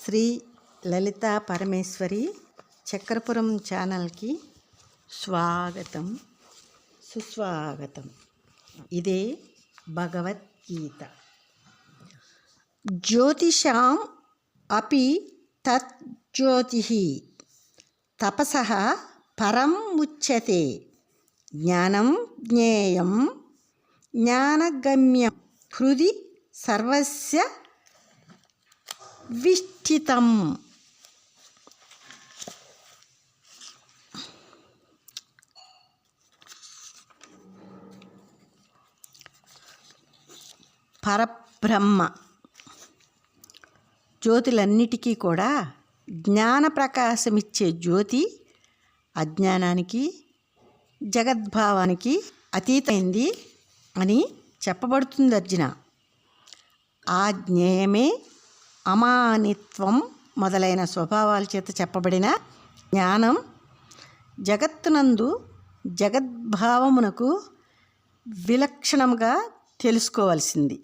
శ్రీ లలితా పరమేశ్వరి చక్రపురం ఛానల్కి స్వాగతం సుస్వాగతం. ఇదే భగవద్గీత. జ్యోతిషాం అపి తత్ జ్యోతిః తపసః పరం ఉచ్యతే. జ్ఞానం జ్ఞేయం జ్ఞానగమ్యం హృది సర్వస్య విష్ఠితం. పరబ్రహ్మ జ్యోతులన్నిటికీ కూడా జ్ఞాన ప్రకాశమిచ్చే జ్యోతి అజ్ఞానానికి జగద్భావానికి అతీతమైంది అని చెప్పబడుతుంది అర్జున. ఆ జ్ఞేయమే అమానిత్వం మొదలైన స్వభావాల చేత చెప్పబడిన జ్ఞానం జగత్తునందు జగద్భావమునకు విలక్షణంగా తెలుసుకోవలసింది.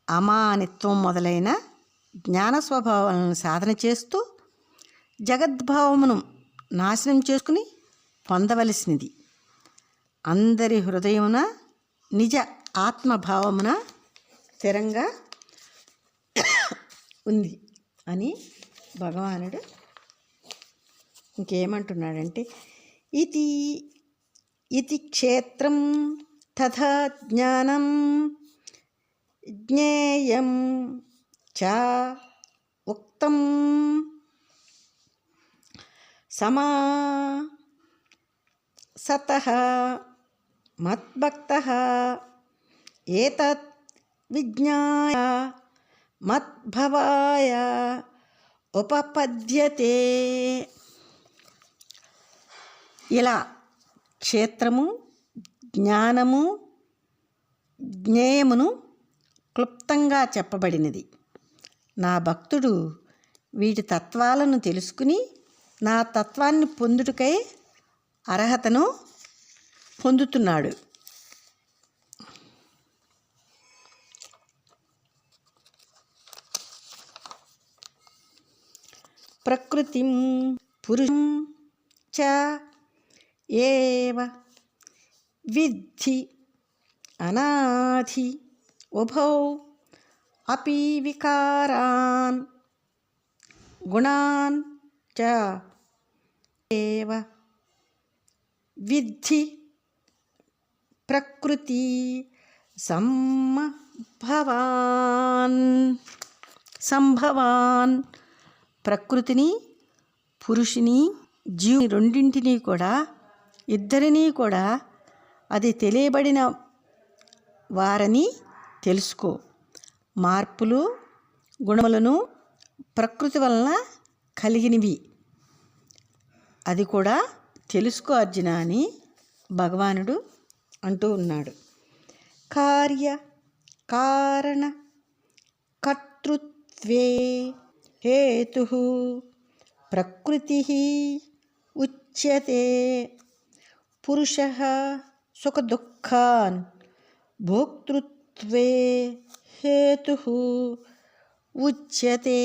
అమానిత్వం మొదలైన జ్ఞాన స్వభావాలను సాధన చేస్తూ జగద్భావమును నాశనం చేసుకుని పొందవలసినది. అందరి హృదయమున నిజ ఆత్మభావమున స్థిరంగా ఉంది అని భగవానుడు ఇంకేమంటున్నాడంటే, ఇతి క్షేత్రం తథా జ్ఞానం జ్ఞేయం చ ఉక్తం సతః మద్భక్తః ఏతత్ విజ్ఞాయ మద్భవాయ ఉపపద్యతే. ఇలా క్షేత్రము జ్ఞానము జ్ఞేయమును క్లుప్తంగా చెప్పబడినది. నా భక్తుడు వీటి తత్వాలను తెలుసుకుని నా తత్వాన్ని పొందుటకై అర్హతను పొందుతున్నాడు. ప్రకృతిం పురుషం చ ఏవ విద్ధి అనాధి ఉభౌ అపి వికారాన్ గుణాన్ చ ఏవ విద్ధి ప్రకృతి సంభవాన్. ప్రకృతిని పురుషుని జీవుని రెండింటినీ కూడా ఇద్దరినీ కూడా అది తెలియబడిన వారని తెలుసుకో. మార్పులు గుణములను ప్రకృతి వలన కలిగినవి అది కూడా తెలుసుకో అర్జున అని భగవానుడు అంటూ ఉన్నాడు. కార్య కారణ కర్తృత్వే హేతుః ప్రకృతిః ఉచ్యతే. పురుషః సుఖదుఃఖాన్ భోక్తృత్వే హేతుః ఉచ్యతే.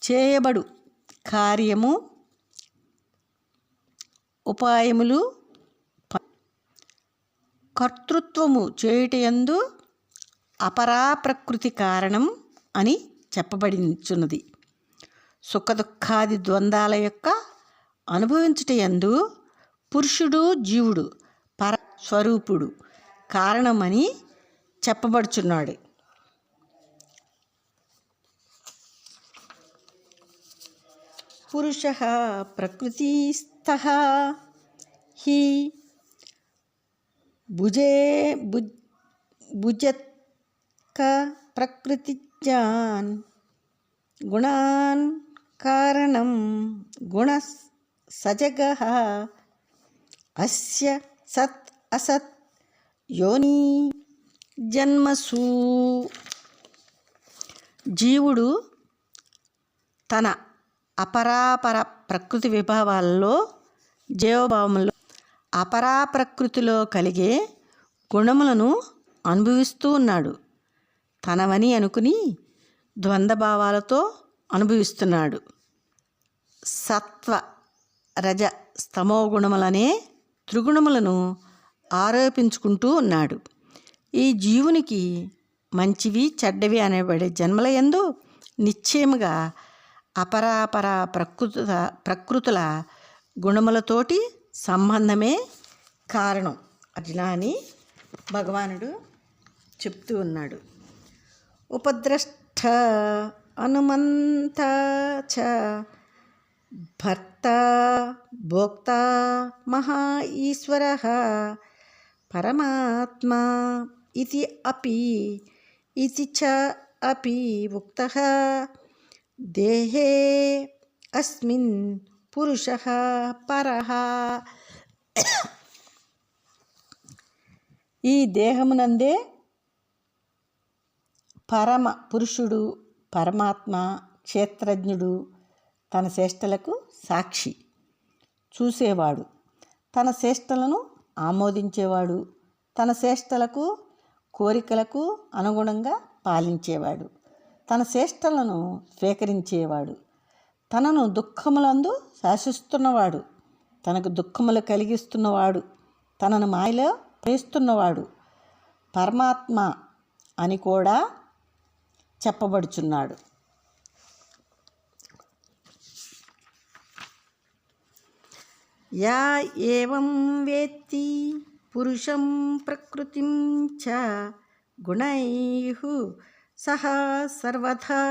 చేయబడు కార్యము ఉపాయములు కర్తృత్వము చేయుటయందు అపరా ప్రకృతి కారణం అని చెప్పబడించున్నది. సుఖదుఖాది ద్వంద్వాల యొక్క అనుభవించుటయందు పురుషుడు జీవుడు పర స్వరూపుడు కారణమని చెప్పబడుచున్నాడు. పురుషః ప్రకృతిస్థః హి భుజత్క ప్రకృతిజ్ఞాన్ గుణాన్ కారణం గుణ సజగః అస్య సత్ అసత్ యోని జన్మసు. జీవుడు తన అపరాపర ప్రకృతి విభావాల్లో జీవభావంలో అపరా ప్రకృతిలో కలిగే గుణములను అనుభవిస్తూ ఉన్నాడు. తనవని అనుకుని ద్వంద్వభావాలతో అనుభవిస్తున్నాడు. సత్వ రజ స్తమో గుణములనే త్రిగుణములను ఆరోపించుకుంటూ ఉన్నాడు. ఈ జీవునికి మంచివి చెడ్డవి అనబడే జన్మల యందు నిశ్చయముగా అపరాపర ప్రకృతుల గుణములతోటి సంబంధమే కారణం అర్జున అని భగవానుడు చెప్తూ ఉన్నాడు. ఉపద్రష్ట అనుమంత చ భర్త భోక్త మహా ఈశ్వర పరమాత్మా ఇతి అపి ఇతి చ అపి ఉక్తః దేహే అస్మిన్ పురుషః పరః. ఈ దేహమునందే పరమ పురుషుడు పరమాత్మ క్షేత్రజ్ఞుడు, తన చేష్టలకు సాక్షి, చూసేవాడు, తన చేష్టలను ఆమోదించేవాడు, తన చేష్టలకు కోరికలకు అనుగుణంగా పాలించేవాడు, తన చేష్టలను స్వీకరించేవాడు, తనను దుఃఖములందు శాసిస్తున్నవాడు, తనకు దుఃఖములు కలిగిస్తున్నవాడు, తనను మాయలో ప్రేస్తున్నవాడు పరమాత్మ అని కూడా చెప్పబడుచున్నాడు. యా ఏవం వేత్తి పురుషం ప్రకృతిం చ గుణైః సహ సర్వథా